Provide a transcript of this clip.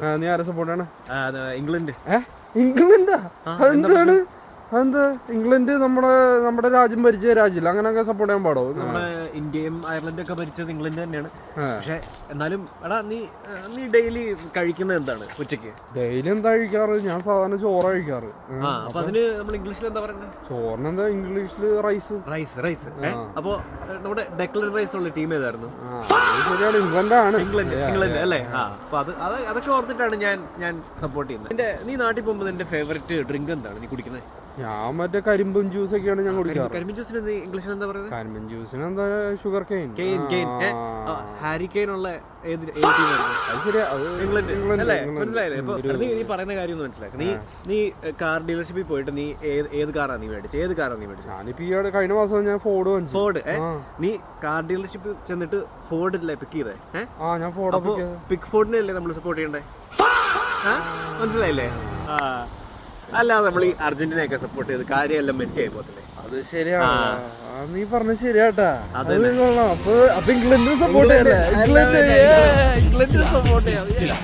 നീ ആരെ സപ്പോർട്ടാണ്? ഇംഗ്ലണ്ട്. ഇംഗ്ലണ്ടാ? എന്താണ്? അതെന്താ? ഇംഗ്ലണ്ട് നമ്മുടെ രാജ്യം ഭരിച്ച രാജ്യമില്ല, അങ്ങനെയൊക്കെ സപ്പോർട്ട് ചെയ്യാൻ പാടോ? നമ്മുടെ ഇന്ത്യയും അയർലൻഡും ഒക്കെ ഭരിച്ചത് ഇംഗ്ലണ്ട് തന്നെയാണ്. പക്ഷെ എന്നാലും എടാ നീ ഡെയിലി കഴിക്കുന്നത് എന്താണ് ഉച്ചക്ക്? ഡെയിലി എന്താ കഴിക്കാറ്? ഞാൻ സാധാരണ ചോറ് കഴിക്കാറ്. അപ്പൊ അതിന് നമ്മൾ ഇംഗ്ലീഷിൽ എന്താ പറയുന്നത്? ചോറിന് എന്താ ഇംഗ്ലീഷില്? റൈസ്. അപ്പൊ നമ്മുടെ ഡെക്ലൻ റൈസ് ഉള്ള ടീം ഏതായിരുന്നു? ശരിയാണ്, ഇംഗ്ലണ്ടാണ്. ഇംഗ്ലണ്ട് അല്ലേ? അപ്പൊ അതൊക്കെ ഓർത്തിട്ടാണ് ഞാൻ സപ്പോർട്ട് ചെയ്യുന്നത്. നീ നാട്ടിൽ പോകുമ്പോൾ നിന്റെ ഫേവറേറ്റ് ഡ്രിങ്ക് എന്താണ് നീ കുടിക്കുന്നത്? ഞാൻ മറ്റേ കരിമ്പും ജ്യൂസ് ഒക്കെയാണ് ഞാൻ കുടിക്കാറ്. കരിമ്പിൻ ജ്യൂസിന് ഇംഗ്ലീഷിൽ എന്താ പറയുന്നത്? കരിമ്പൻ ജ്യൂസിന് എന്താ? Sugar cane. ഹാരി കെയിൻ ഉള്ള ഏത് ടീമായിരുന്നു? അത് ശരിയാ, ഇംഗ്ലണ്ട് അല്ലേ? മനസ്സിലായില്ലേ? ഇപ്പൊ നീ പറയുന്ന കാര്യം ഒന്ന് മനസ്സിലാക്കി. നീ കാർ ഡീലർഷിപ്പിൽ പോയിട്ട് നീ ഏത് കാറാണ് നീ മേടിച്ചത്? ഞാനിപ്പോ ഈ കഴിഞ്ഞ മാസം ഞാൻ ഫോർഡ്. നീ കാർ ഡീലർഷിപ്പിൽ ചെന്നിട്ട് ഫോർഡില്ലേ പിക്ക് ചെയ്തേ? ഞാൻ ഫോർഡ്. പിക്ക് ഫോർഡിനല്ലേ നമ്മൾ സപ്പോർട്ട് ചെയ്യണ്ടേ? മനസ്സിലായില്ലേ? അല്ലാതെ നമ്മൾ ഈ അർജന്റീനയൊക്കെ സപ്പോർട്ട് ചെയ്ത് കാര്യമെല്ലാം മെസ്സി ആയി പോകത്തില്ലേ? അത് ശരിയാണ്, നീ പറഞ്ഞ ശരിയാട്ടാ. അപ്പൊ ഇംഗ്ലണ്ടിന് സപ്പോർട്ട് ചെയ്യാം.